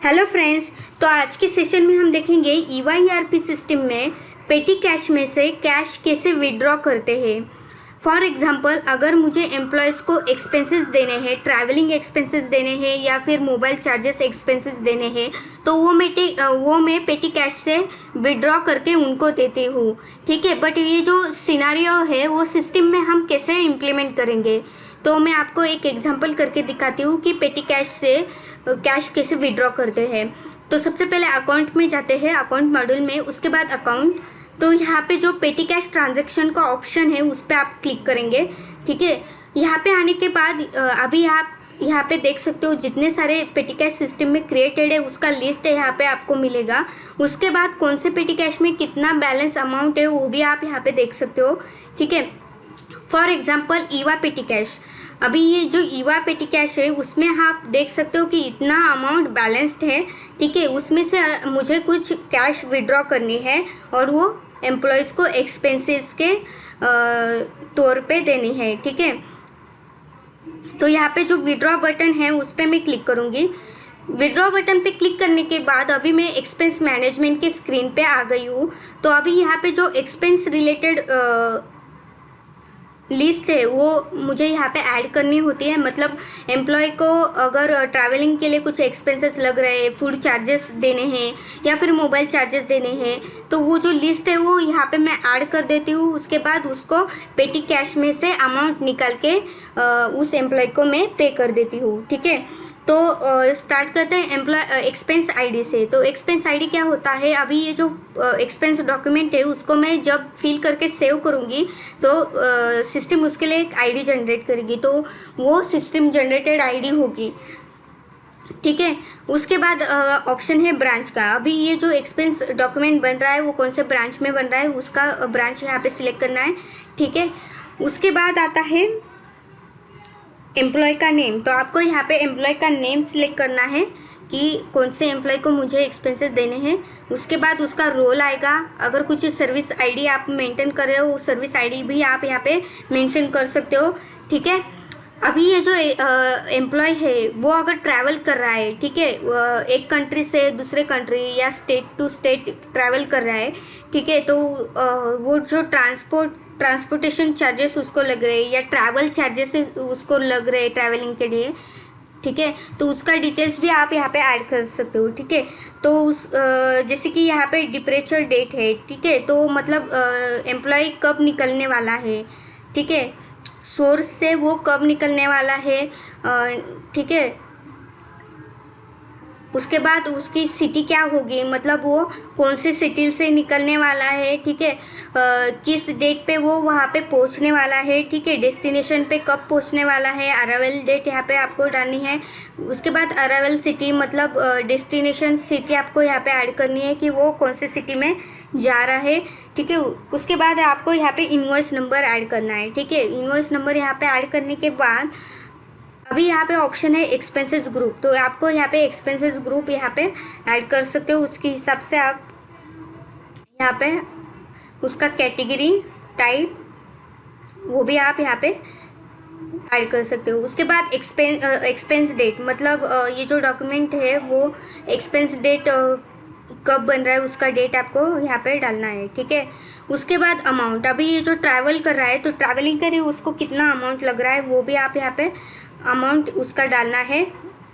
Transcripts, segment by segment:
Hello friends. तो आज के सेशन में हम देखेंगे ईवाईआरपी सिस्टम में पेटी कैश में से कैश कैसे विड्रॉ करते हैं। फॉर एग्जांपल, अगर मुझे एम्प्लॉयज़ को एक्सपेंसेस देने हैं, ट्रैवलिंग एक्सपेंसेस देने हैं या फिर मोबाइल चार्जेस एक्सपेंसेस देने हैं, तो वो मैं पेटी कैश से विड्रॉ करके उनको देती हूँ। ठीक है, बट ये जो सिनारियो है वो सिस्टम में हम कैसे इम्प्लीमेंट करेंगे, तो मैं आपको एक एग्जांपल करके दिखाती हूँ कि पेटी कैश से कैश कैसे विड्रॉ करते हैं। तो सबसे पहले अकाउंट में जाते हैं, अकाउंट मॉड्यूल में, उसके बाद अकाउंट। तो यहाँ पे जो पेटी कैश ट्रांजैक्शन का ऑप्शन है उस पर आप क्लिक करेंगे। ठीक है, यहाँ पे आने के बाद अभी आप यहाँ पे देख सकते हो जितने सारे पेटी कैश सिस्टम में क्रिएटेड है उसका लिस्ट है, यहाँ पे आपको मिलेगा। उसके बाद कौन से पेटी कैश में कितना बैलेंस अमाउंट है वो भी आप यहाँ पे देख सकते हो। ठीक है, फॉर एग्जाम्पल ईवा पेटी कैश, अभी ये जो ईवा पेटी कैश है उसमें आप देख सकते हो कि इतना अमाउंट बैलेंस्ड है। ठीक है, उसमें से मुझे कुछ कैश विड्रॉ करनी है और वो एम्प्लॉयज़ को एक्सपेंसेस के तौर पे देनी है। ठीक है, तो यहाँ पे जो विड्रॉ बटन है उस पर मैं क्लिक करूँगी। विड्रॉ बटन पे क्लिक करने के बाद अभी मैं एक्सपेंस मैनेजमेंट के स्क्रीन पे आ गई हूँ। तो अभी यहाँ पे जो एक्सपेंस रिलेटेड लिस्ट है वो मुझे यहाँ पे ऐड करनी होती है। मतलब एम्प्लॉय को अगर ट्रैवलिंग के लिए कुछ एक्सपेंसेस लग रहे हैं, फूड चार्जेस देने हैं या फिर मोबाइल चार्जेस देने हैं, तो वो जो लिस्ट है वो यहाँ पे मैं ऐड कर देती हूँ। उसके बाद उसको पेटी कैश में से अमाउंट निकाल के उस एम्प्लॉय को मैं पे कर देती हूँ। ठीक है, तो स्टार्ट करते हैं एक्सपेंस आईडी से। तो एक्सपेंस आईडी क्या होता है, अभी ये जो एक्सपेंस डॉक्यूमेंट है उसको मैं जब फिल करके सेव करूँगी तो सिस्टम उसके लिए एक आईडी जनरेट करेगी, तो वो सिस्टम जनरेटेड आईडी होगी। ठीक है, उसके बाद ऑप्शन है ब्रांच का। अभी ये जो एक्सपेंस डॉक्यूमेंट बन रहा है वो कौन से ब्रांच में बन रहा है उसका ब्रांच यहाँ पे सिलेक्ट करना है। ठीक है, उसके बाद आता है एम्प्लॉय का नेम। तो आपको यहाँ पे एम्प्लॉय का नेम सिलेक्ट करना है कि कौन से एम्प्लॉय को मुझे एक्सपेंसेस देने हैं। उसके बाद उसका रोल आएगा। अगर कुछ सर्विस आईडी आप मेंटेन कर रहे हो, सर्विस आईडी भी आप यहाँ पे मेंशन कर सकते हो। ठीक है, अभी ये जो एम्प्लॉय है वो अगर ट्रैवल कर रहा है, ठीक है, एक कंट्री से दूसरे कंट्री या स्टेट टू स्टेट ट्रैवल कर रहा है, ठीक है, तो वो जो ट्रांसपोर्टेशन चार्जेस उसको लग रहे हैं या ट्रैवल चार्जेस उसको लग रहे हैं ट्रैवलिंग के लिए, ठीक है, तो उसका डिटेल्स भी आप यहाँ पे ऐड कर सकते हो। ठीक है, तो उस जैसे कि यहाँ पे डिपरेचर डेट है, ठीक है, तो मतलब एम्प्लॉय कब निकलने वाला है, ठीक है, सोर्स से वो कब निकलने वाला है, ठीक है, उसके बाद उसकी सिटी क्या होगी, मतलब वो कौन से सिटी से निकलने वाला है, ठीक है, किस डेट पे वो वहाँ पे पहुँचने वाला है, ठीक है, डेस्टिनेशन पे कब पहुँचने वाला है, अराइवल डेट यहाँ पे आपको डालनी है। उसके बाद अराइवल सिटी मतलब डेस्टिनेशन सिटी आपको यहाँ पे ऐड करनी है कि वो कौन से सिटी में जा रहा है। ठीक है, उसके बाद आपको यहाँ पे इनवॉइस नंबर ऐड करना है। ठीक है, इनवॉइस नंबर यहाँ पे ऐड करने के बाद अभी यहाँ पे ऑप्शन है एक्सपेंसेस ग्रुप। तो आपको यहाँ पे एक्सपेंसेस ग्रुप यहाँ पे ऐड कर सकते हो। उसके हिसाब से आप यहाँ पे उसका कैटेगरी टाइप वो भी आप यहाँ पे ऐड कर सकते हो। उसके बाद एक्सपेंस डेट मतलब ये जो डॉक्यूमेंट है वो एक्सपेंस डेट कब बन रहा है उसका डेट आपको यहाँ पे डालना है। ठीक है, उसके बाद अमाउंट, अभी ये जो ट्रैवल कर रहा है तो ट्रैवलिंग करे उसको कितना अमाउंट लग रहा है वो भी आप यहाँ पे अमाउंट उसका डालना है।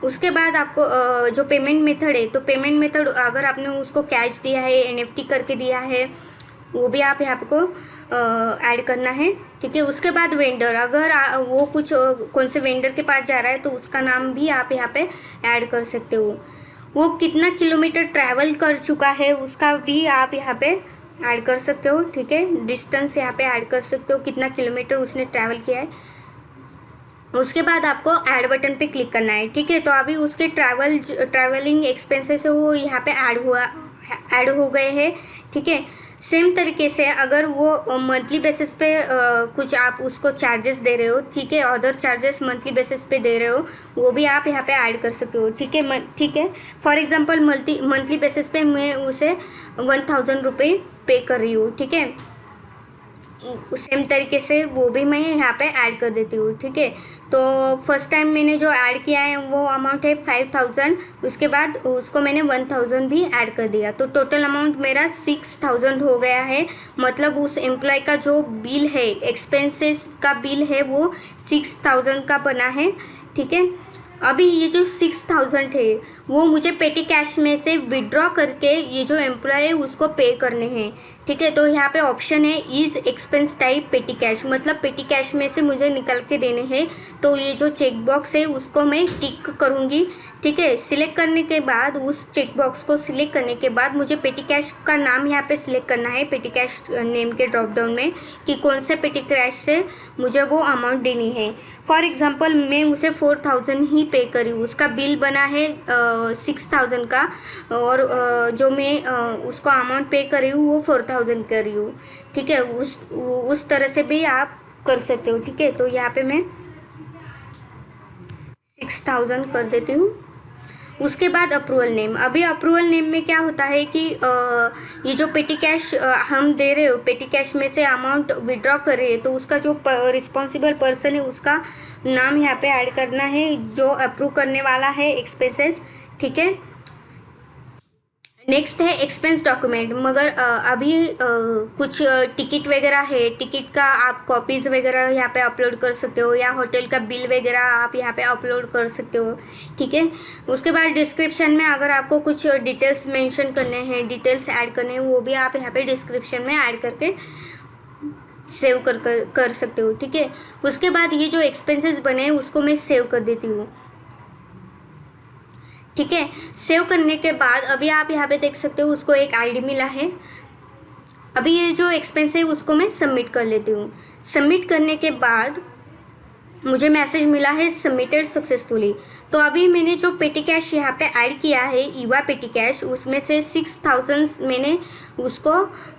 उसके बाद आपको जो पेमेंट मेथड है, तो पेमेंट मेथड अगर आपने उसको कैश दिया है, एनएफटी करके दिया है, वो भी आप यहाँ को ऐड करना है। ठीक है, उसके बाद वेंडर, अगर वो कुछ कौन से वेंडर के पास जा रहा है तो उसका नाम भी आप यहाँ पे ऐड कर सकते हो। वो कितना किलोमीटर ट्रैवल कर चुका है उसका भी आप यहाँ पे ऐड कर सकते हो। ठीक है, डिस्टेंस यहाँ पे ऐड कर सकते हो, कितना किलोमीटर उसने ट्रैवल किया है। उसके बाद आपको ऐड बटन पे क्लिक करना है। ठीक है, तो अभी उसके ट्रैवलिंग एक्सपेंसेस है वो यहाँ पे ऐड हो गए हैं। ठीक है, सेम तरीके से अगर वो मंथली बेसिस पे कुछ आप उसको चार्जेस दे रहे हो, ठीक है, अदर चार्जेस मंथली बेसिस पे दे रहे हो वो भी आप यहाँ पे ऐड कर सकते हो। ठीक है, ठीक है, फॉर एग्जांपल मंथली बेसिस पे मैं उसे 1000 रुपये पे कर रही हूँ। ठीक है, सेम तरीके से वो भी मैं यहाँ पे ऐड कर देती हूँ, ठीक है। तो फर्स्ट टाइम मैंने जो ऐड किया है वो अमाउंट है 5000, उसके बाद उसको मैंने 1000 भी ऐड कर दिया, तो टोटल अमाउंट मेरा 6000 हो गया है। मतलब उस एम्प्लॉय का जो बिल है, एक्सपेंसेस का बिल है, वो 6000 का बना है, ठीक है। अभी ये जो 6000 है वो मुझे पेटी कैश में से विड्रॉ करके ये जो एम्प्लॉय है उसको पे करने हैं, ठीक है। तो यहाँ पे ऑप्शन है इज एक्सपेंस टाइप पेटी कैश, मतलब पेटी कैश में से मुझे निकल के देने हैं। तो ये जो चेक बॉक्स है उसको मैं टिक करूँगी, ठीक है। सिलेक्ट करने के बाद, उस चेक बॉक्स को सिलेक्ट करने के बाद मुझे पेटी कैश का नाम यहाँ पे सिलेक्ट करना है, पेटी कैश नेम के ड्रॉप डाउन में, कि कौन से पेटी कैश से मुझे वो अमाउंट देनी है। फॉर एग्जांपल मैं उसे 4000 ही पे करी, उसका बिल बना है 6000 का, और जो मैं उसको अमाउंट पे करी हूँ वो 4000 करी हूँ, ठीक है। उस तरह से भी आप कर सकते हो, ठीक है। तो यहाँ पे मैं 6000 कर देती हूँ। उसके बाद अप्रूवल नेम। अभी अप्रूवल नेम में क्या होता है कि ये जो पेटी कैश हम दे रहे हो, पेटी कैश में से अमाउंट विड्रॉ कर रहे हैं, तो उसका जो रिस्पॉन्सिबल पर्सन है उसका नाम यहाँ पे ऐड करना है, जो अप्रूव करने वाला है एक्सपेंसेस, ठीक है। नेक्स्ट है एक्सपेंस डॉक्यूमेंट। मगर अभी कुछ टिकट वगैरह है, टिकट का आप कॉपीज़ वगैरह यहाँ पे अपलोड कर सकते हो, या होटल का बिल वगैरह आप यहाँ पे अपलोड कर सकते हो, ठीक है। उसके बाद डिस्क्रिप्शन में अगर आपको कुछ डिटेल्स मेंशन करने हैं, डिटेल्स ऐड करने हैं, वो भी आप यहाँ पे डिस्क्रिप्शन में ऐड करके सेव कर सकते हो, ठीक है। उसके बाद ये जो एक्सपेंसेस बने हैं उसको मैं सेव कर देती हूँ, ठीक है। सेव करने के बाद अभी आप यहाँ पे देख सकते हो उसको एक आईडी मिला है। अभी ये जो एक्सपेंस है उसको मैं सबमिट कर लेती हूँ। सबमिट करने के बाद मुझे मैसेज मिला है सबमिटेड सक्सेसफुली। तो अभी मैंने जो पेटी कैश यहाँ पे ऐड किया है, ईवा पेटी कैश, उसमें से 6000 मैंने उसको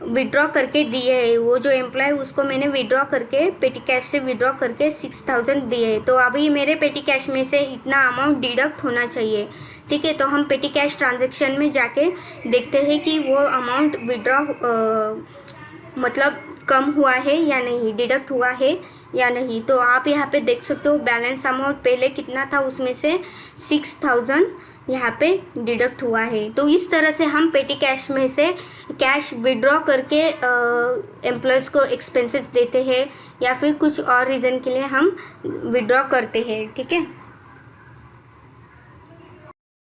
विड्रॉ करके दिए है। वो जो एम्प्लॉय उसको मैंने विड्रॉ करके, पेटी कैश से विड्रॉ करके 6000 दिए है। तो अभी मेरे पेटी कैश में से इतना अमाउंट डिडक्ट होना चाहिए, ठीक है। तो हम पेटी कैश ट्रांजेक्शन में जाके देखते हैं कि वो अमाउंट विड्रॉ मतलब कम हुआ है या नहीं, डिडक्ट हुआ है या नहीं। तो आप यहाँ पे देख सकते हो बैलेंस अमाउंट पहले कितना था, उसमें से 6000 यहाँ पे डिडक्ट हुआ है। तो इस तरह से हम पेटी कैश में से कैश विड्रॉ करके एम्प्लॉयज़ को एक्सपेंसेस देते हैं, या फिर कुछ और रीज़न के लिए हम विड्रॉ करते हैं, ठीक है।